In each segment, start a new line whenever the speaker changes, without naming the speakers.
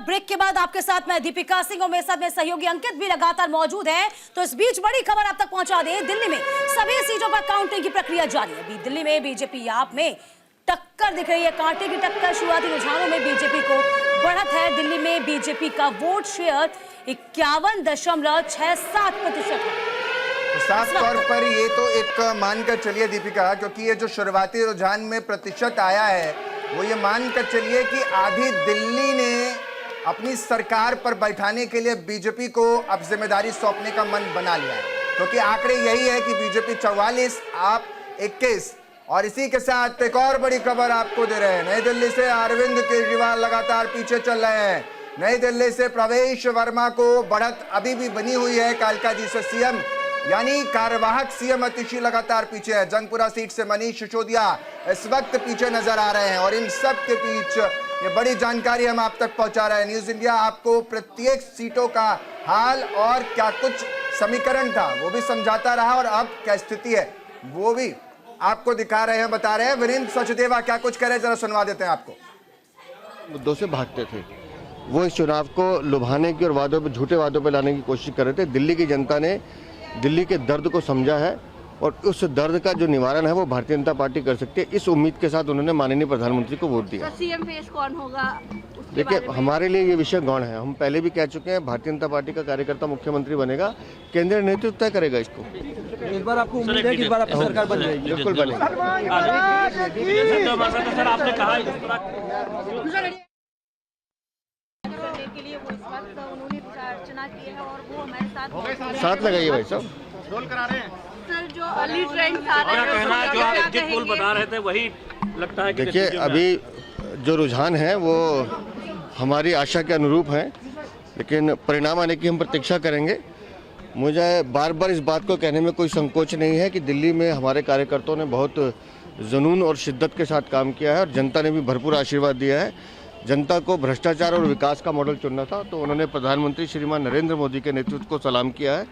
Break के बाद आपके साथ मैं दीपिका सिंह और मेरे साथ में सहयोगी अंकित भी लगातार मौजूद है। तो इस बीच बड़ी खबर आप तक पहुंचा दें, दिल्ली में सभी सीटों पर काउंटिंग की प्रक्रिया जारी है। अभी दिल्ली में बीजेपी आप में टक्कर दिख रही है, कांटे की टक्कर। शुरुआती रुझानों में बीजेपी को बढ़त है। दिल्ली में बीजेपी का वोट शेयर 51.67% है।
साफ तौर पर ये तो एक मानकर चलिए दीपिका, क्योंकि ये जो शुरुआती रुझान में प्रतिशत आया है वो ये मानकर चलिए कि आधी दिल्ली ने अपनी सरकार पर बैठाने के लिए बीजेपी को अब जिम्मेदारी सौंपने का मन बना लिया है, क्योंकि आंकड़े यही है कि बीजेपी 44, आप 21। और इसी के साथ एक और बड़ी खबर आपको दे रहे हैं। नई दिल्ली से अरविंद केजरीवाल लगातार पीछे चल रहे हैं। नई दिल्ली से प्रवेश वर्मा को बढ़त अभी भी बनी हुई है। कालका जी से सीएम यानी कार्यवाहक सीएम अतिशी लगातार पीछे है। जंगपुरा सीट से मनीष सिसोदिया इस वक्त पीछे नजर आ रहे हैं। और इन सब के बीच ये बड़ी जानकारी हम आप तक पहुंचा रहे हैं। न्यूज इंडिया आपको प्रत्येक सीटों का हाल और क्या कुछ समीकरण था वो भी समझाता रहा, और अब क्या स्थिति है वो भी आपको दिखा रहे हैं, बता रहे हैं। वीरेंद्र सचदेवा क्या कुछ कह रहे हैं, जरा सुनवा देते हैं आपको।
मुद्दों से भागते थे, वो इस चुनाव को लुभाने की और वादों पे, झूठे वादों पे लाने की कोशिश कर रहे थे। दिल्ली की जनता ने दिल्ली के दर्द को समझा है और उस दर्द का जो निवारण है वो भारतीय जनता पार्टी कर सकती है। इस उम्मीद के साथ उन्होंने माननीय प्रधानमंत्री को वोट दिया।
सीएम फेस कौन होगा?
देखिए, हमारे लिए ये विषय गौण है। हम पहले भी कह चुके हैं, भारतीय जनता पार्टी का कार्यकर्ता मुख्यमंत्री बनेगा, केंद्रीय नेतृत्व तय करेगा इसको।
इस बार आपको उम्मीद है कि इस बार आपकी सरकार बन जाएगी?
बिल्कुल बनेगी। साथ लगाइए भाई साहब।
सर, जो अर्ली ट्रेंड आ रहा है,
जो एग्जिट पोल बता रहे थे वही लगता है कि
देखिए, अभी जो रुझान है वो हमारी आशा के अनुरूप हैं, लेकिन परिणाम आने की हम प्रतीक्षा करेंगे। मुझे बार बार इस बात को कहने में कोई संकोच नहीं है कि दिल्ली में हमारे कार्यकर्ताओं ने बहुत जुनून और शिद्दत के साथ काम किया है और जनता ने भी भरपूर आशीर्वाद दिया है। जनता को भ्रष्टाचार और विकास का मॉडल चुनना था, तो उन्होंने प्रधानमंत्री श्रीमान नरेंद्र मोदी के नेतृत्व को सलाम किया है।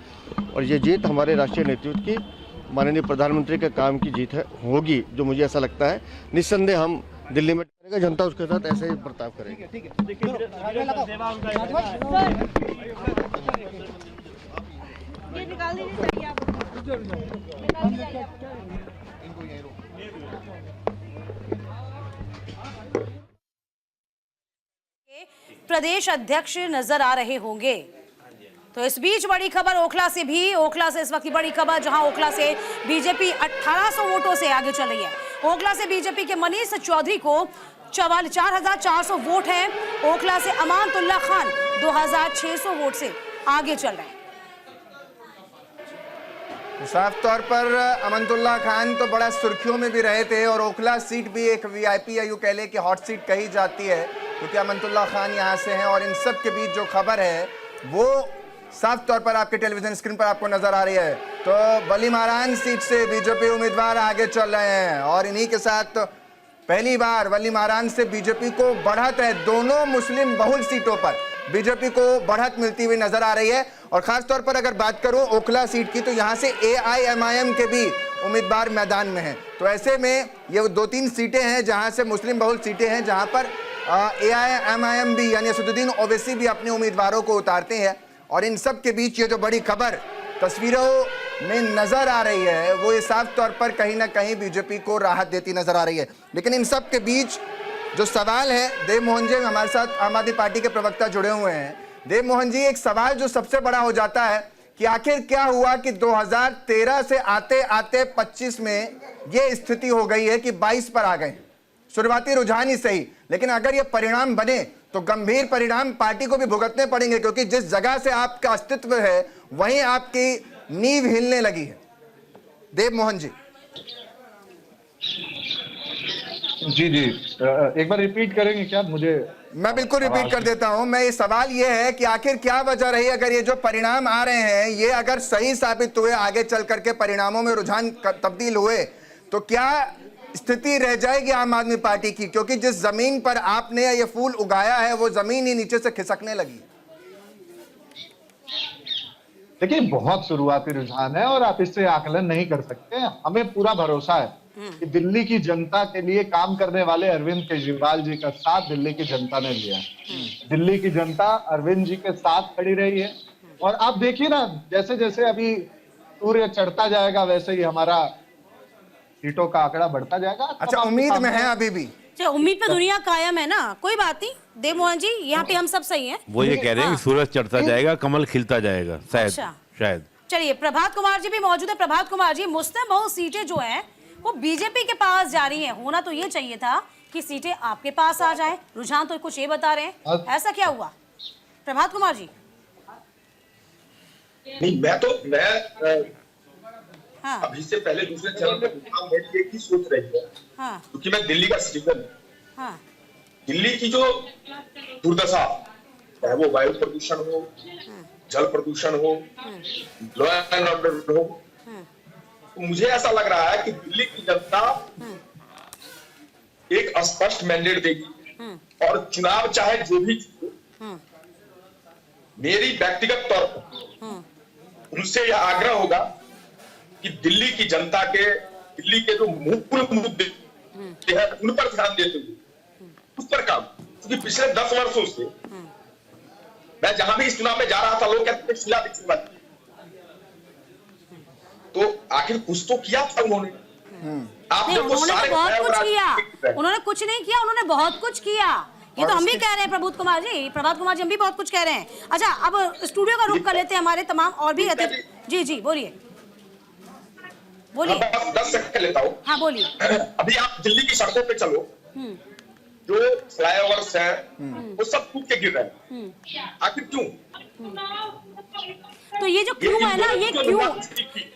और ये जीत हमारे राष्ट्रीय नेतृत्व की, माननीय प्रधानमंत्री के काम की जीत है, होगी, जो मुझे ऐसा लगता है। निस्संदेह हम दिल्ली में करेगा, जनता उसके साथ ऐसे ही बर्ताव करेगी।
प्रदेश अध्यक्ष नजर आ रहे होंगे। तो इस बीच बड़ी खबर ओखला से भी, ओखला से इस वक्त की बड़ी खबर, जहां ओखला से बीजेपी 1800 वोटों से आगे चल रही है। ओखला से बीजेपी के मनीष चौधरी को 44,400 वोट हैं। ओखला से अमानतुल्लाह खान 2,600 वोट से आगे चल रहे हैं।
साफ तौर पर अमानतुल्लाह खान तो बड़ा सुर्खियों में भी रहे थे, और ओखला सीट भी एक वीआईपी या यूं कह ले कि हॉट सीट कही जाती है, क्योंकि अमानतुल्लाह खान यहाँ से हैं। और इन सब के बीच जो खबर है वो साफ तौर पर आपके टेलीविजन स्क्रीन पर आपको नजर आ रही है। तो वलीमारान सीट से बीजेपी उम्मीदवार आगे चल रहे हैं, और इन्हीं के साथ पहली बार वलीमारान से बीजेपी को बढ़त है। दोनों मुस्लिम बहुल सीटों पर बीजेपी को बढ़त मिलती हुई नजर आ रही है। और खास तौर पर अगर बात करूं ओखला सीट की, तो यहां से AIMIM के भी उम्मीदवार मैदान में हैं। तो ऐसे में ये 2-3 सीटें हैं जहां से मुस्लिम बहुल सीटें हैं, जहां पर AIMIM भी यानी असदुद्दीन ओवैसी भी अपने उम्मीदवारों को उतारते हैं। और इन सब के बीच ये जो बड़ी खबर तस्वीरों में नजर आ रही है वो ये साफ तौर पर कहीं ना कहीं बीजेपी को राहत देती नजर आ रही है। लेकिन इन सब के बीच जो सवाल है, देव मोहन जी हमारे साथ आम आदमी पार्टी के प्रवक्ता जुड़े हुए हैं। देव मोहन जी, एक सवाल जो सबसे बड़ा हो जाता है कि आखिर क्या हुआ कि 2013 से आते आते 25 में ये स्थिति हो गई है कि 22 पर आ गए। शुरुआती रुझान ही सही, लेकिन अगर ये परिणाम बने तो गंभीर परिणाम पार्टी को भी भुगतने पड़ेंगे, क्योंकि जिस जगह से आपका अस्तित्व है वहीं आपकी नींव हिलने लगी है। देव मोहन जी।
जी एक बार रिपीट करेंगे क्या?
मैं बिल्कुल रिपीट कर देता हूं। मैं ये सवाल ये है कि आखिर क्या वजह रही, अगर ये जो परिणाम आ रहे हैं ये अगर सही साबित हुए, आगे चल करके परिणामों में रुझान तब्दील हुए, तो क्या स्थिति रह जाएगी आम आदमी पार्टी की? क्योंकि जिस जमीन पर आपने ये फूल उगाया है वो जमीन ही नीचे से खिसकने लगी।
देखिए बहुत शुरुआती रुझान है और आप इससे आकलन नहीं कर सकते। हमें पूरा भरोसा है कि दिल्ली की जनता के लिए काम करने वाले अरविंद केजरीवाल जी का साथ दिल्ली की जनता ने लिया है। दिल्ली की जनता अरविंद जी के साथ खड़ी रही है और आप देखिए ना, जैसे जैसे अभी सूर्य चढ़ता जाएगा वैसे ही हमारा सीटों का आंकड़ा बढ़ता जाएगा।
अच्छा, उम्मीद में है अभी भी?
उम्मीद पे दुनिया कायम है ना, कोई बात नहीं देव मोहन जी, यहाँ पे हम सब सही हैं।
वो ये कह रहे हैं कि सूरज चढ़ता जाएगा, कमल खिलता जाएगा, शायद
अच्छा।
शायद।
चलिए, प्रभात कुमार जी भी मौजूद है। प्रभात कुमार जी, मुस्लिम बहुत सीटें जो हैं वो बीजेपी के पास जा रही हैं। होना तो ये चाहिए था कि सीटें आपके पास आ जाए, रुझान तो कुछ ये बता रहे हैं, ऐसा क्या हुआ प्रभात कुमार जी?
नहीं, मैं
हाँ
अभी से पहले दूसरे चरण में मेरी एक ही सोच रही है,
हाँ
क्योंकि मैं दिल्ली का सिटीजन हूँ।
हाँ
दिल्ली की जो दुर्दशा, चाहे वो वायु प्रदूषण हो, जल प्रदूषण हो, लॉ एंड ऑर्डर हो, तो मुझे ऐसा लग रहा है कि दिल्ली की जनता एक स्पष्ट मैंडेट देगी और चुनाव चाहे जो भी जीते, मेरी व्यक्तिगत तौर पर उनसे यह आग्रह होगा कि दिल्ली की जनता के, दिल्ली के जो मूल मुद्दे हैं उन पर ध्यान देते हुए उस पर काम, क्योंकि पिछले 10 वर्षों से मैं जहां भी इस चुनाव में जा रहा था लोग कहते थे शीला दीक्षित बात, तो आखिर कुछ तो किया था उन्होंने।
नहीं, उन्होंने तो बहुत कुछ किया, उन्होंने कुछ नहीं किया, उन्होंने बहुत कुछ किया। ये तो हम भी कह रहे हैं प्रभात कुमार जी, हम भी बहुत कुछ कह रहे हैं। अच्छा, अब स्टूडियो का रुख कर लेते हैं, हमारे तमाम और भी रहते। जी जी बोलिए बोलिए।
10 सेकंड लेता हूँ।
हाँ बोलिए।
अभी आप दिल्ली की सड़कों पे चलो, जो फ्लाईओवर्स हैं वो सब टूट के गिर रहे हैं। आखिर क्यों?
तो ये जो क्यों है ना, ये क्यों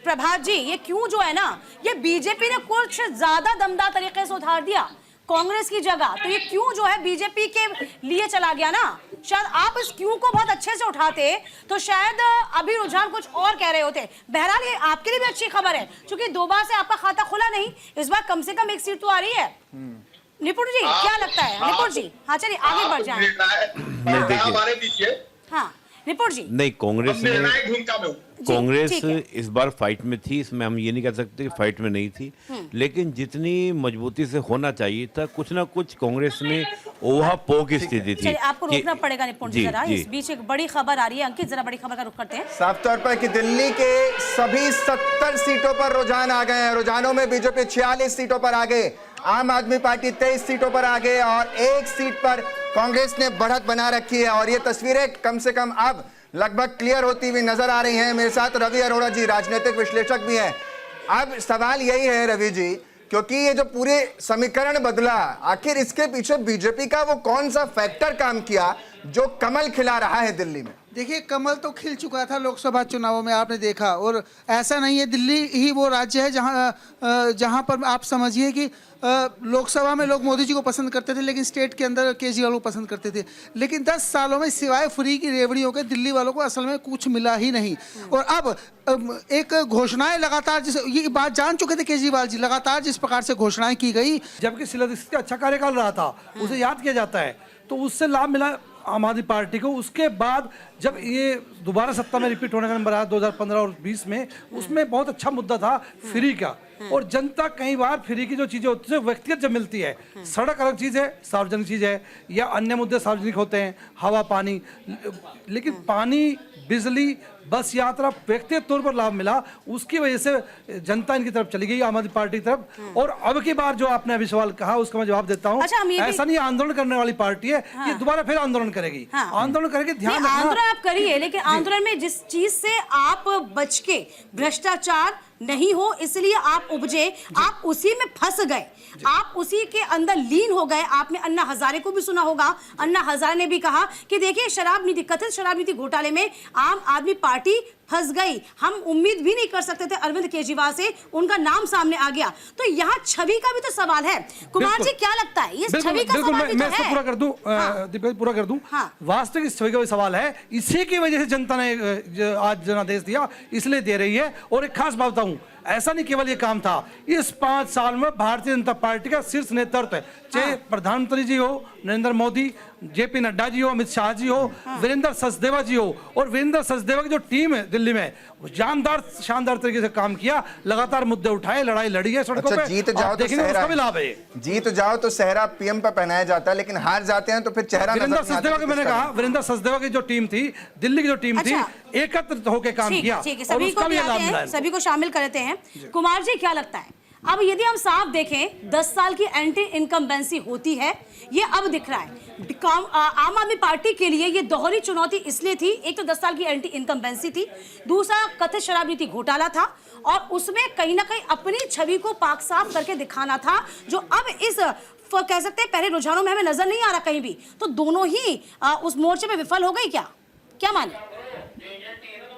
प्रभात जी, ये क्यों जो है ना, ये बीजेपी ने कुछ ज्यादा दमदार तरीके से उधार दिया कांग्रेस की जगह। तो ये क्यों जो है बीजेपी के लिए चला गया ना। शायद आप इस क्यों को बहुत अच्छे से उठाते तो शायद अभी रुझान कुछ और कह रहे होते। बहरहाल ये आपके लिए भी अच्छी खबर है, क्योंकि 2 बार से आपका खाता खुला नहीं, इस बार कम से कम एक सीट तो आ रही है। निपुण जी क्या लगता है? निपुण जी हाँ, चलिए आगे बढ़ जाए।
हमारे दीजिए।
हाँ निपुण जी।
नहीं, कांग्रेस इस बार फाइट में थी, इसमें हम ये नहीं कह सकते कि फाइट में नहीं थी, लेकिन जितनी मजबूती से होना चाहिए था, कुछ ना कुछ कांग्रेस में ओहापोह की स्थिति थी।
आपको रोकना पड़ेगा निपुण जी जरा, इस बीच एक बड़ी खबर आ रही है। अंकित, जरा बड़ी खबर का रुख करते हैं।
साफ तौर पर कि दिल्ली के सभी 70 सीटों पर रुझान आ गए हैं। रुझानों में बीजेपी 46 सीटों पर आ गए, आम आदमी पार्टी 23 सीटों पर आ गए और 1 सीट पर कांग्रेस ने बढ़त बना रखी है। और ये तस्वीरें कम से कम अब लगभग क्लियर होती हुई नजर आ रही हैं। मेरे साथ रवि अरोड़ा जी, राजनीतिक विश्लेषक भी हैं। अब सवाल यही है रवि जी, क्योंकि ये जो पूरे समीकरण बदला, आखिर इसके पीछे बीजेपी का वो कौन सा फैक्टर काम किया जो कमल खिला रहा है दिल्ली में?
देखिए, कमल तो खिल चुका था लोकसभा चुनावों में, आपने देखा। और ऐसा नहीं है, दिल्ली ही वो राज्य है जहां पर आप समझिए कि लोकसभा में लोग मोदी जी को पसंद करते थे, लेकिन स्टेट के अंदर केजरीवाल को पसंद करते थे। लेकिन 10 सालों में सिवाय फ्री की रेवड़ियों के दिल्ली वालों को असल में कुछ मिला ही नहीं। और अब एक घोषणाएं लगातार, जिस ये बात जान चुके थे केजरीवाल जी, लगातार जिस प्रकार से घोषणाएं की गई,
जबकि शीला दीक्षित का अच्छा कार्यकाल रहा था, उसे याद किया जाता है, तो उससे लाभ मिला आम आदमी पार्टी को। उसके बाद जब ये दोबारा सत्ता में रिपीट होने का नंबर आया 2015 और 20 में, उसमें बहुत अच्छा मुद्दा था फ्री का। और जनता कई बार फ्री की जो चीजें होती है व्यक्तिगत जब मिलती है, सड़क अलग चीज है, सार्वजनिक चीज है, या अन्य मुद्दे सार्वजनिक होते हैं, हवा पानी, लेकिन पानी, बिजली, बस यात्रा व्यक्तिगत तौर पर लाभ मिला। उसकी वजह से जनता इनकी तरफ चली गई, आम आदमी पार्टी की तरफ। और अब की बार जो आपने अभी सवाल कहा उसका मैं जवाब देता हूँ।
अच्छा,
ऐसा नहीं, आंदोलन करने वाली पार्टी है, ये दोबारा फिर आंदोलन करेगी। आंदोलन करेगी, ध्यान रखना।
आंदोलन आप करिए, लेकिन आंदोलन में जिस चीज से आप बच के, भ्रष्टाचार नहीं हो इसलिए आप उपजे, आप उसी में फंस गए, आप उसी के अंदर लीन हो गए। आपने अन्ना हजारे को भी सुना होगा, अन्ना हजारे ने भी कहा कि देखिए शराब नीति, कथित शराब नीति घोटाले में आम आदमी पार्टी फंस गई। हम उम्मीद भी नहीं कर सकते थे अरविंद केजरीवाल से, उनका नाम सामने आ गया। तो यहाँ छवि का भी तो सवाल है। कुमार जी क्या लगता है, ये छवि का सवाल भी तो है?
पूरा कर दूं, पूरा कर दूं। वास्तविक छवि का सवाल है, इसी की वजह से जनता ने आज जनादेश दिया, इसलिए दे रही है। और एक खास बात बताऊं, ऐसा नहीं केवल ये काम था, इस 5 साल में भारतीय जनता पार्टी का शीर्ष नेतृत्व है, चाहे प्रधानमंत्री जी हो, नरेंद्र मोदी, जेपी नड्डा जी हो, अमित शाह जी हो, वीरेंद्र सचदेवा जी हो, और वीरेंद्र सचदेवा की जो टीम है दिल्ली में, वो शानदार तरीके से काम किया, लगातार मुद्दे उठाए, लड़ाई लड़ी है सड़कों पे।
जीत जाओ तो
उसका भी लाभ है।
जीत जाओ तो सेहरा पीएम पर पहनाया जाता है, लेकिन हार जाते हैं तो फिर चेहरा
वीरेंद्र सचदेवा की, मैंने कहा वीरेंद्र सचदेवा की जो टीम थी, दिल्ली की जो टीम थी, एकत्र होकर काम किया, और उसका भी लाभ मिला।
सभी को शामिल करते हैं। कुमार जी, क्या लगता है अब यदि हम साफ देखें 10 साल की एंटी इनकम्बेंसी होती है, ये अब दिख रहा है। आम आदमी पार्टी के लिए ये दोहरी चुनौती इसलिए थी, एक तो 10 साल की एंटी इनकम्बेंसी थी, दूसरा कथित शराब नीति घोटाला था, और उसमें कहीं ना कहीं अपनी छवि को पाक साफ करके दिखाना था, जो अब इस कह सकते हैं पहले रुझानों में हमें नजर नहीं आ रहा कहीं भी। तो दोनों ही उस मोर्चे में विफल हो गई क्या माने?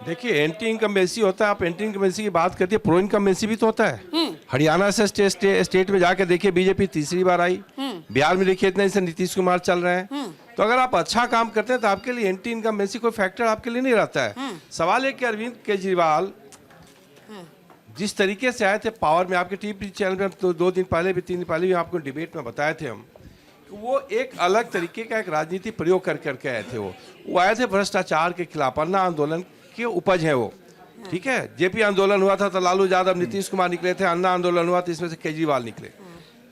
देखिए, एंटी इनकम्बेंसी होता है, आप एंटी इनकम्बेंसी की बात करती है, प्रो इनकम्बेंसी भी तो होता है। हरियाणा से स्टेट में जाके देखिए, बीजेपी तीसरी बार आई, बिहार में देखिए इतने से नीतीश कुमार चल रहे हैं। तो अगर आप अच्छा काम करते हैं तो आपके लिए एंटी इनकम्बेंसी कोई फैक्टर आपके लिए नहीं रहता है। सवाल है कि अरविंद केजरीवाल जिस तरीके से आए थे पावर में, आपके टीवी चैनल में तो 2 दिन पहले भी 3 दिन पहले भी आपको डिबेट में बताए थे हम, वो एक अलग तरीके का एक राजनीति प्रयोग करके आए थे। वो आए थे भ्रष्टाचार के खिलाफ, अन्ना आंदोलन की उपज है वो, ठीक है। जेपी आंदोलन हुआ था तो लालू यादव, नीतीश कुमार निकले थे, अन्ना आंदोलन हुआ तो इसमें से केजरीवाल निकले।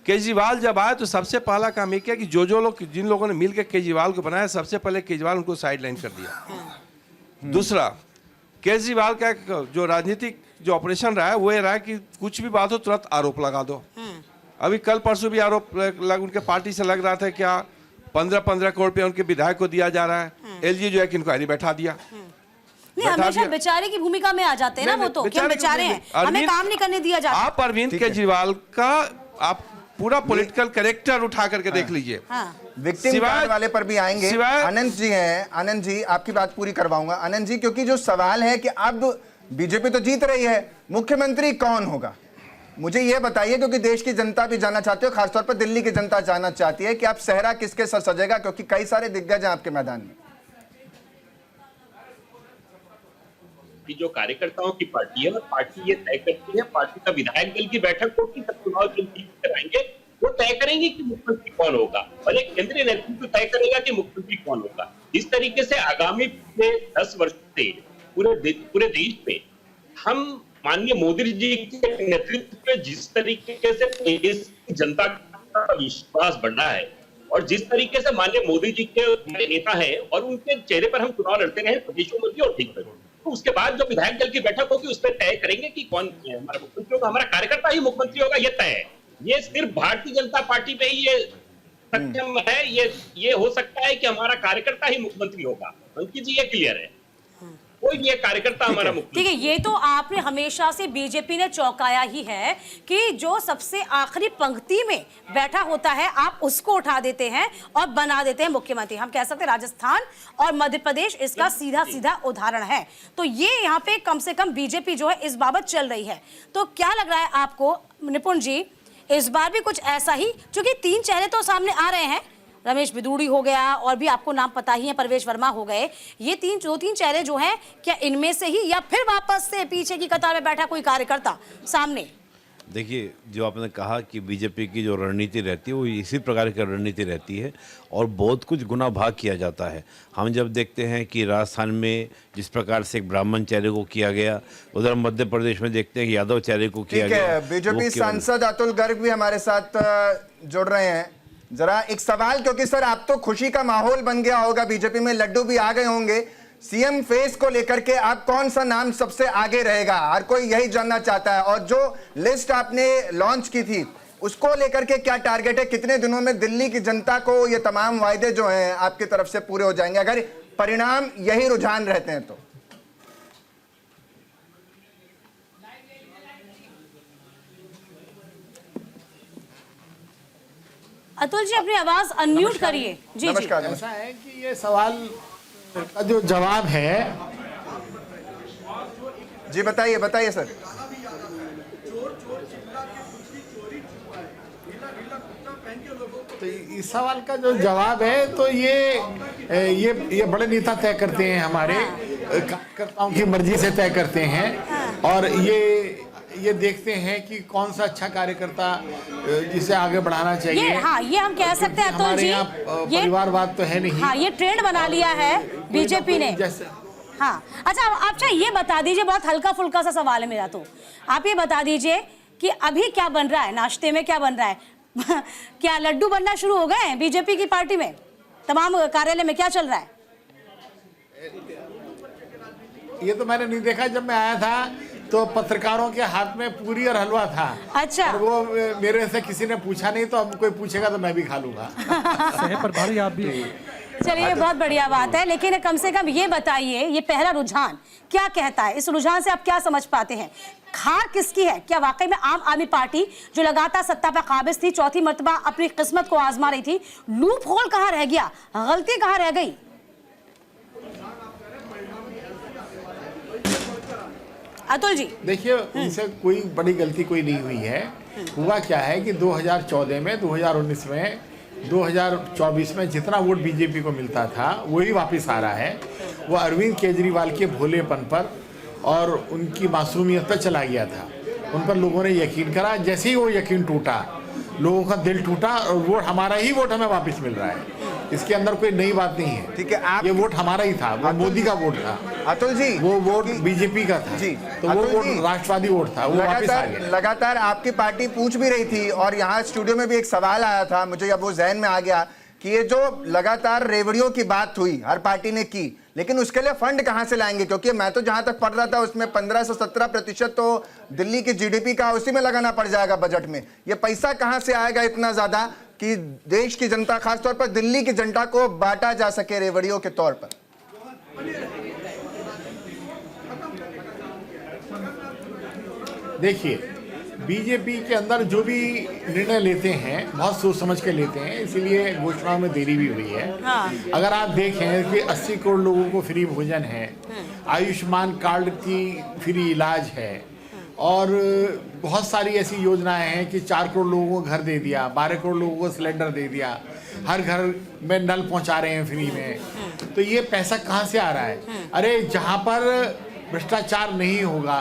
केजरीवाल जब आए तो सबसे पहला काम ये किया कि जो लोग, जिन लोगों ने मिलकर केजरीवाल को बनाया, सबसे पहले केजरीवाल उनको साइडलाइन कर दिया। दूसरा, केजरीवाल का जो राजनीतिक जो ऑपरेशन रहा है वो ये रहा है कि कुछ भी बात हो तुरंत आरोप लगा दो। अभी कल परसों भी आरोप उनके पार्टी से लग रहा था, क्या 15-15 करोड़ रुपया उनके विधायक को दिया जा रहा है, एलजी जो है कि इंक्वायरी बैठा दिया।
नहीं, हमेशा बेचारे की भूमिका में आ जाते हैं ना वो, तो क्या बेचारे हैं, हमें काम नहीं करने दिया जाता।
आप अरविंद केजरीवाल का आप पूरा पॉलिटिकल कैरेक्टर उठा करके देख लीजिए।
विक्टिम कार्ड वाले पर भी आएंगे। आनंद जी हैं, आनंद जी आपकी बात पूरी करवाऊंगा। आनंद जी, क्योंकि जो सवाल है कि अब बीजेपी तो जीत रही है, मुख्यमंत्री कौन होगा, मुझे यह बताइए, क्योंकि देश की जनता भी जानना चाहती है, खासतौर पर दिल्ली की जनता जानना चाहती है कि आप सेहरा किसके सर सजेगा, क्योंकि कई सारे दिग्गज हैं आपके मैदान में।
कि जो कार्यकर्ताओं की पार्टी है, पार्टी ये तय करती है, पार्टी का विधायक दल की बैठक होगी, तब चुनाव जो कराएंगे वो तय करेंगे कि मुख्यमंत्री कौन होगा, और एक केंद्रीय नेतृत्व तय करेगा कि मुख्यमंत्री कौन होगा। इस तरीके से आगामी 10 वर्ष से पूरे देश में हम माननीय मोदी जी के नेतृत्व में जिस तरीके से देश की जनता का विश्वास बढ़ रहा है, और जिस तरीके से माननीय मोदी जी के नेता है और उनके चेहरे पर हम चुनाव लड़ते रहे प्रदेशों में भी और ठीक है, तो उसके बाद जो विधायक दल की बैठक होगी उसमें तय करेंगे कि कौन हमारा मुख्यमंत्री होगा, हमारा कार्यकर्ता ही मुख्यमंत्री होगा, ये तय है। ये सिर्फ भारतीय जनता पार्टी पे ही ये सक्षम है, ये हो सकता है कि हमारा कार्यकर्ता ही मुख्यमंत्री होगा। अंकित जी, ये क्लियर है, कोई भी कार्यकर्ता हमारा मुख्यमंत्री।
ठीक है, ये तो आपने हमेशा से बीजेपी ने चौंकाया ही है कि जो सबसे आखिरी पंक्ति में बैठा होता है आप उसको उठा देते हैं और बना देते हैं मुख्यमंत्री। हम कह सकते हैं राजस्थान और मध्य प्रदेश इसका सीधा उदाहरण है। तो ये यहाँ पे कम से कम बीजेपी जो है इस बाबत चल रही है। तो क्या लग रहा है आपको निपुण जी, इस बार भी कुछ ऐसा ही, क्योंकि 3 चेहरे तो सामने आ रहे हैं, रमेश बिदूड़ी हो गया और भी आपको नाम पता ही है, परवेश वर्मा हो गए, ये 2-3 चेहरे जो हैं, क्या इनमें से ही या फिर वापस से पीछे की कतार में बैठा कोई कार्यकर्ता सामने?
देखिए, जो आपने कहा कि बीजेपी की जो रणनीति रहती है वो इसी प्रकार की रणनीति रहती है और बहुत कुछ गुना भाग किया जाता है। हम जब देखते हैं कि राजस्थान में जिस प्रकार से एक ब्राह्मण चेहरे को किया गया, उधर मध्य प्रदेश में देखते हैं कि यादव चेहरे को किया गया।
बीजेपी सांसद अतुल गर्ग भी हमारे साथ जुड़ रहे हैं। जरा एक सवाल, क्योंकि सर आप तो खुशी का माहौल बन गया होगा, बीजेपी में लड्डू भी आ गए होंगे, सीएम फेस को लेकर के आप कौन सा नाम सबसे आगे रहेगा, हर कोई यही जानना चाहता है। और जो लिस्ट आपने लॉन्च की थी उसको लेकर के क्या टारगेट है, कितने दिनों में दिल्ली की जनता को ये तमाम वायदे जो हैं आपकी तरफ से पूरे हो जाएंगे, अगर परिणाम यही रुझान रहते हैं तो?
अतुल जी, अपनी आवाज अनम्यूट करिए। जी
नमस्कार।
जी,
ऐसा है कि ये सवाल का जो जवाब है,
जी बताइए बताइए सर।
तो इस सवाल का जो जवाब है तो ये बड़े नेता तय करते हैं, हमारे कार्यकर्ताओं की मर्जी से तय करते हैं, और ये ये देखते हैं कि कौन सा अच्छा कार्यकर्ता जिसे आगे बढ़ाना चाहिए।
ये हम कह सकते हैं अतुल जी,
ये परिवारवाद तो है नहीं।
हाँ, ये ट्रेंड बना लिया है बीजेपी ने। हाँ, अच्छा ये बता दीजिए, बहुत हल्का फुल्का सा सवाल है मेरा, तो आप ये बता दीजिए कि अभी क्या बन रहा है, नाश्ते में क्या बन रहा है? क्या लड्डू बनना शुरू हो गए हैं बीजेपी की पार्टी में? तमाम कार्यालय में क्या चल रहा है?
ये तो मैंने नहीं देखा। जब मैं आया था तो पत्रकारों के हाथ में पूरी और हलवा था।
अच्छा।
और वो मेरे से किसी ने पूछा नहीं, तो अब कोई पूछेगा तो मैं भी खा लूंगा।
प्रभारी आप भी।
चलिए, बहुत बढ़िया बात है, लेकिन कम से कम ये बताइए, ये पहला रुझान क्या कहता है? इस रुझान से आप क्या समझ पाते हैं? हार किसकी है? क्या वाकई में आम आदमी पार्टी जो लगातार सत्ता पर काबिज थी, चौथी मर्तबा अपनी किस्मत को आजमा रही थी, लूप होल कहाँ रह गया, गलती कहाँ रह गई? अतुल जी
देखिए, उनसे कोई बड़ी गलती कोई नहीं हुई है। हुआ क्या है कि 2014 में, 2019 में, 2024 में जितना वोट बीजेपी को मिलता था वही वापस आ रहा है। वो अरविंद केजरीवाल के भोलेपन पर और उनकी मासूमियत पर चला गया था। उन पर लोगों ने यकीन करा। जैसे ही वो यकीन टूटा, लोगों का दिल टूटा और वोट हमारा ही वोट हमें वापस मिल रहा है। इसके अंदर कोई नई बात नहीं है।
ठीक है, आप
ये वोट हमारा ही था, वो मोदी का वोट था।
अतुल जी,
वो वोट बीजेपी का था
जी,
तो वो वोट राष्ट्रवादी वोट था, वो वापस आ गया।
लगातार आपकी पार्टी पूछ भी रही थी, और यहाँ स्टूडियो में भी एक सवाल आया था, मुझे अब वो जहन में आ गया कि ये जो लगातार रेवड़ियों की बात हुई, हर पार्टी ने की, लेकिन उसके लिए फंड कहां से लाएंगे? क्योंकि मैं तो जहां तक पढ़ रहा था उसमें 15 से 17% तो दिल्ली की जीडीपी का उसी में लगाना पड़ जाएगा बजट में। ये पैसा कहां से आएगा इतना ज्यादा कि देश की जनता, खासतौर पर दिल्ली की जनता को बांटा जा सके रेवड़ियों के तौर पर?
देखिए, बीजेपी के अंदर जो भी निर्णय लेते हैं बहुत सोच समझ के लेते हैं, इसीलिए घोषणाओं में देरी भी हुई है। अगर आप देखें कि 80 करोड़ लोगों को फ्री भोजन है, आयुष्मान कार्ड की फ्री इलाज है, और बहुत सारी ऐसी योजनाएं हैं कि 4 करोड़ लोगों को घर दे दिया, 12 करोड़ लोगों को सिलेंडर दे दिया, हर घर में नल पहुंचा रहे हैं फ्री में। तो ये पैसा कहाँ से आ रहा है? अरे, जहाँ पर भ्रष्टाचार नहीं होगा,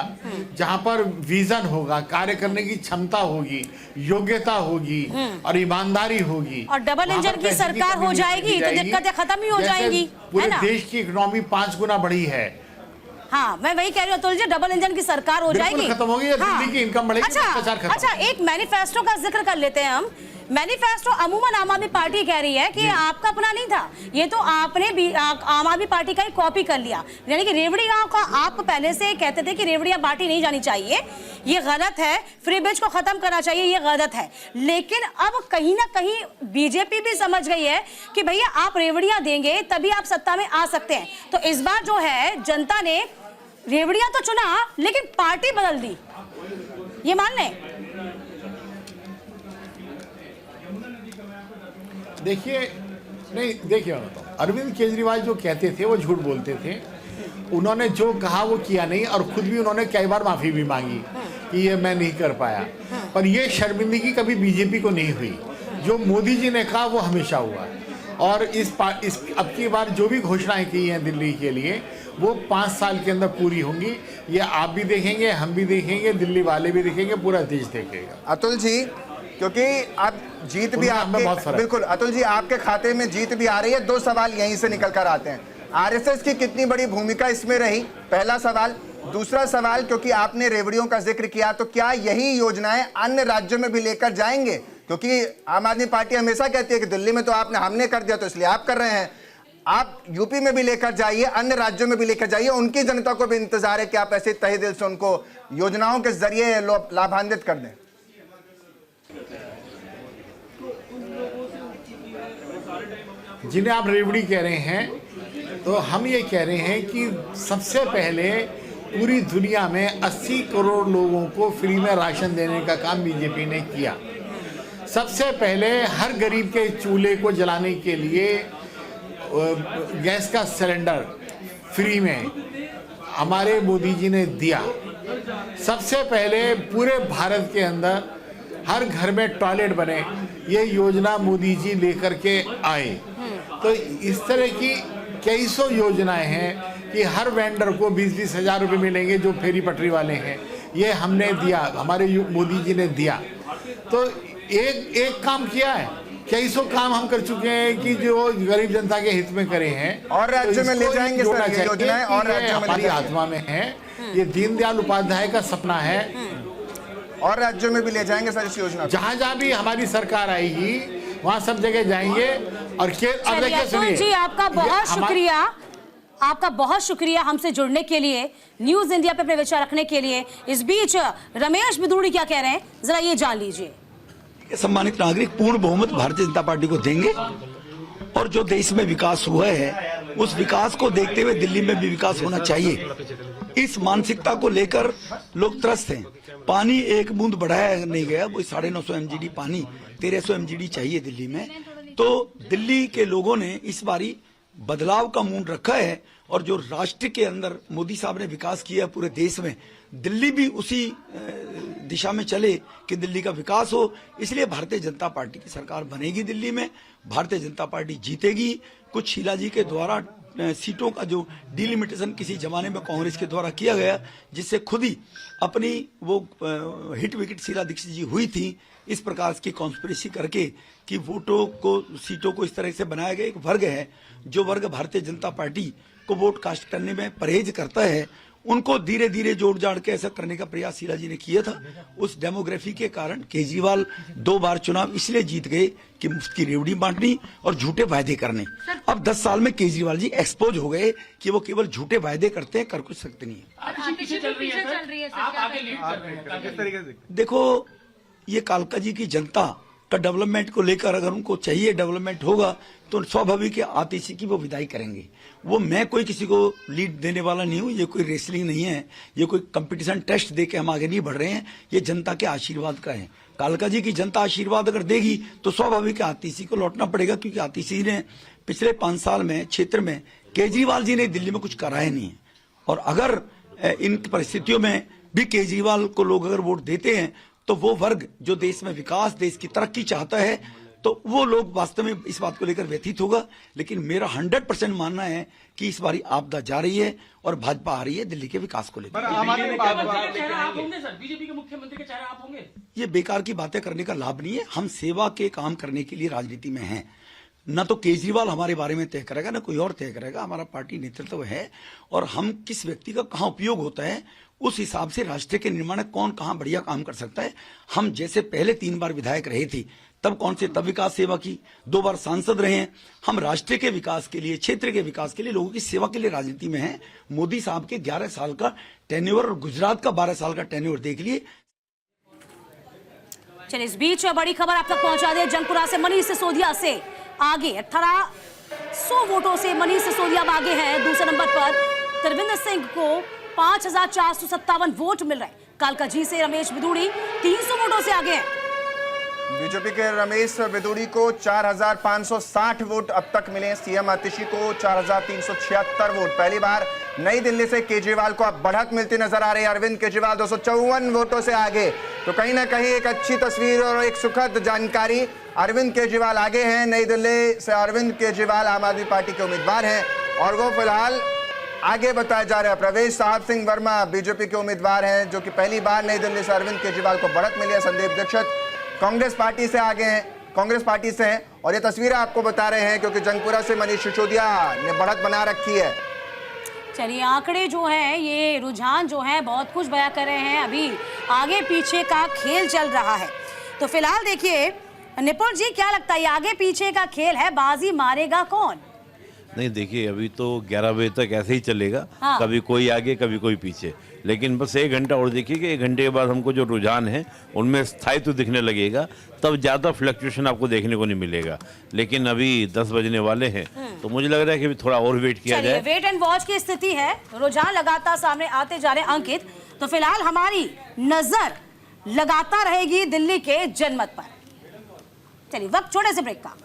जहां पर विजन होगा, कार्य करने की क्षमता होगी, योग्यता होगी और ईमानदारी होगी,
और डबल इंजन की सरकार हो जाएगी तो दिक्कतें खत्म ही हो जाएंगी।
पूरे देश की इकोनॉमी 5 गुना बढ़ी है।
हाँ, मैं वही कह रही हूँ अतुल जी, डबल इंजन की सरकार हो जाएगी,
खत्म होगी। दिल्ली की इनकम बढ़ेगी।
अच्छा, एक मैनिफेस्टो का जिक्र कर लेते हैं हम। मैनिफेस्टो अमूमन आम आदमी पार्टी कह रही है कि आपका अपना नहीं था, ये तो आपने भी आम आदमी पार्टी का ही कॉपी कर लिया। यानी कि रेवड़ी गांव का आप पहले से कहते थे कि रेवड़ियां बांटी नहीं जानी चाहिए, ये गलत है, फ्री बेच को खत्म करना चाहिए, ये गलत है। लेकिन अब कहीं ना कहीं बीजेपी भी समझ गई है कि भैया आप रेवड़ियां देंगे तभी आप सत्ता में आ सकते हैं। तो इस बार जो है जनता ने रेवड़ियां तो चुना लेकिन पार्टी बदल दी, ये मान लें।
देखिए, नहीं, देखिए, अरविंद केजरीवाल जो कहते थे वो झूठ बोलते थे। उन्होंने जो कहा वो किया नहीं, और खुद भी उन्होंने कई बार माफी भी मांगी कि ये मैं नहीं कर पाया। पर ये शर्मिंदगी कभी बीजेपी को नहीं हुई। जो मोदी जी ने कहा वो हमेशा हुआ, और इस अब की बार जो भी घोषणाएं की हैं दिल्ली के लिए वो 5 साल के अंदर पूरी होंगी। ये आप भी देखेंगे, हम भी देखेंगे, दिल्ली वाले भी देखेंगे, पूरा देश देखेगा।
अतुल जी, क्योंकि अब जीत भी आपके, बिल्कुल अतुल जी, आपके खाते में जीत भी आ रही है। 2 सवाल यहीं से निकल कर आते हैं। आरएसएस की कितनी बड़ी भूमिका इसमें रही, पहला सवाल। दूसरा सवाल, क्योंकि आपने रेवड़ियों का जिक्र किया, तो क्या यही योजनाएं अन्य राज्यों में भी लेकर जाएंगे? क्योंकि आम आदमी पार्टी हमेशा कहती है कि दिल्ली में तो हमने कर दिया तो इसलिए आप कर रहे हैं। आप यूपी में भी लेकर जाइए, अन्य राज्यों में भी लेकर जाइए, उनकी जनता को भी इंतजार है कि आप ऐसे तहे दिल से उनको योजनाओं के जरिए लाभान्वित कर दें।
जिन्हें आप रेवड़ी कह रहे हैं, तो हम ये कह रहे हैं कि सबसे पहले पूरी दुनिया में 80 करोड़ लोगों को फ्री में राशन देने का काम बीजेपी ने किया। सबसे पहले हर गरीब के चूल्हे को जलाने के लिए गैस का सिलेंडर फ्री में हमारे मोदी जी ने दिया। सबसे पहले पूरे भारत के अंदर हर घर में टॉयलेट बने, ये योजना मोदी जी लेकर के आए। तो इस तरह की कई सौ योजनाएं हैं कि हर वेंडर को 20-20 हज़ार रुपये मिलेंगे जो फेरी पटरी वाले हैं। ये हमने दिया, हमारे मोदी जी ने दिया, तो एक काम किया है, कई सौ काम हम कर चुके हैं कि जो गरीब जनता के हित में करे हैं।
और राज्य में ले जाएंगे सर ये योजनाएं, और राज्य में
हमारी आत्मा में है, ये दीनदयाल उपाध्याय का सपना है,
और राज्यों में भी ले जाएंगे सर इस योजना को।
जहां जहां भी हमारी सरकार आएगी वहां सब जगह जाएंगे। और
अतुल जी आपका बहुत शुक्रिया, आपका बहुत शुक्रिया हमसे जुड़ने के लिए, न्यूज इंडिया पे अपने विचार रखने के लिए। इस बीच रमेश बिधूड़ी क्या कह रहे हैं, जरा ये जान लीजिए।
सम्मानित नागरिक पूर्ण बहुमत भारतीय जनता पार्टी को देंगे, और जो देश में विकास हुआ है उस विकास को देखते हुए दिल्ली में भी विकास होना चाहिए। इस मानसिकता को लेकर लोग त्रस्त हैं। पानी एक बूंद बढ़ाया नहीं गया, वो 950 MGD पानी 1300 MGD चाहिए दिल्ली में। तो दिल्ली के लोगों ने इस बारी बदलाव का मूड रखा है, और जो राष्ट्र के अंदर मोदी साहब ने विकास किया पूरे देश में, दिल्ली भी उसी दिशा में चले कि दिल्ली का विकास हो। इसलिए भारतीय जनता पार्टी की सरकार बनेगी दिल्ली में, भारतीय जनता पार्टी जीतेगी। कुछ शीला जी के द्वारा सीटों का जो डिलिमिटेशन किसी जमाने में कांग्रेस के द्वारा किया गया, जिससे खुद ही अपनी वो हिट विकेट शीला दीक्षित जी हुई थी, इस प्रकार की कॉन्स्पिरेसी करके कि वोटों को, सीटों को इस तरह से बनाया गया। एक वर्ग है जो वर्ग भारतीय जनता पार्टी को वोट कास्ट करने में परहेज करता है, उनको धीरे धीरे जोड़ जाड़ के ऐसा करने का प्रयास शीला जी ने किया था। उस डेमोग्राफी के कारण केजरीवाल 2 बार चुनाव इसलिए जीत गए कि मुफ्त की रेवड़ी बांटनी और झूठे वायदे करने। अब 10 साल में केजरीवाल जी एक्सपोज हो गए कि वो केवल झूठे वायदे करते हैं, कर कुछ सकते नहीं है। देखो, ये कालका जी की जनता का डेवलपमेंट को लेकर अगर उनको चाहिए डेवलपमेंट होगा तो स्वाभाविक है आतिशी की वो विदाई करेंगे। वो मैं कोई किसी को लीड देने वाला नहीं हूँ, ये कोई रेसलिंग नहीं है, ये कोई कंपटीशन टेस्ट दे के हम आगे नहीं बढ़ रहे हैं, ये जनता के आशीर्वाद का है। कालका जी की जनता आशीर्वाद अगर देगी तो स्वाभाविक है आतिशी को लौटना पड़ेगा, क्योंकि आतिशी ने पिछले 5 साल में क्षेत्र में केजरीवाल जी ने दिल्ली में कुछ कराया नहीं है। और अगर इन परिस्थितियों में भी केजरीवाल को लोग अगर वोट देते हैं तो वो वर्ग जो देश में विकास, देश की तरक्की चाहता है, तो वो लोग वास्तव में इस बात को लेकर व्यथित होगा। लेकिन मेरा 100% मानना है कि इस बारी आपदा जा रही है और भाजपा आ रही है दिल्ली के विकास को लेकर।
बीजेपी के मुख्यमंत्री के चेहरा आप होंगे?
ये बेकार की बातें करने का लाभ नहीं है। हम सेवा के काम करने के लिए राजनीति में हैं। न तो केजरीवाल हमारे बारे में तय करेगा, न कोई और तय करेगा। हमारा पार्टी नेतृत्व है, और हम किस व्यक्ति का कहाँ उपयोग होता है उस हिसाब से राष्ट्र के निर्माण में कौन कहाँ बढ़िया काम कर सकता है। हम जैसे पहले 3 बार विधायक रहे थे, तब कौन से तब विकास सेवा की, 2 बार सांसद रहे हैं। हम राष्ट्र के विकास के लिए, क्षेत्र के विकास के लिए, लोगों की सेवा के लिए राजनीति में हैं। मोदी साहब के 11 साल का टेन्योर और गुजरात का 12 साल का टेन्योर देख लिए।
चलिए, इस बीच बड़ी खबर आप तक पहुंचा दे। जंगपुरा से मनीष सिसोदिया से आगे 1800 वोटों से मनीष सिसोदिया आगे हैं। दूसरे नंबर पर तरविंदर सिंह को 5457 वोट मिल रहे हैं। कालका जी से रमेश बिधूड़ी 300 वोटों से आगे हैं।
बीजेपी के रमेश बिधूड़ी को 4560 वोट अब तक मिले। सीएम आतिशी को 4376 वोट। पहली बार नई दिल्ली से केजरीवाल को अब बढ़त मिलती नजर आ रही है। अरविंद केजरीवाल 254 वोटों से आगे। तो कहीं ना कहीं एक अच्छी तस्वीर और एक सुखद जानकारी, अरविंद केजरीवाल आगे हैं। नई दिल्ली से अरविंद केजरीवाल आम आदमी पार्टी के उम्मीदवार हैं, और वो फिलहाल आगे बताया जा रहा है। प्रवेश साहब सिंह वर्मा बीजेपी के उम्मीदवार हैं, जो कि पहली बार नई दिल्ली से अरविंद केजरीवाल को बढ़त मिली है। संदीप दीक्षित कांग्रेस पार्टी से आगे हैं, कांग्रेस पार्टी से हैं, और ये तस्वीरें आपको बता रहे हैं क्योंकि जंगपुरा से मनीष सिसोदिया ने बढ़त बना रखी है।
चलिए, आंकड़े जो हैं, ये रुझान जो है बहुत कुछ बयां कर रहे हैं। अभी आगे पीछे का खेल चल रहा है। तो फिलहाल देखिए निपुण जी, क्या लगता है ये आगे पीछे का खेल है, बाजी मारेगा कौन?
नहीं, देखिए अभी तो 11 बजे तक ऐसे ही चलेगा।
हाँ।
कभी कोई आगे कभी कोई पीछे, लेकिन बस 1 घंटा और देखिए कि 1 घंटे के बाद हमको जो रुझान है उनमें स्थायित्व दिखने लगेगा, तब ज़्यादा फ्लक्चुएशन आपको देखने को नहीं मिलेगा। लेकिन अभी 10 बजने वाले हैं, तो मुझे लग रहा है कि अभी थोड़ा और वेट किया जाए।
वेट एंड वॉच की स्थिति है, रुझान लगातार सामने आते जा रहे हैं। अंकित, तो फिलहाल हमारी नजर लगातार रहेगी दिल्ली के जनमत पर। चलिए, वक्त छोटे से ब्रेक का।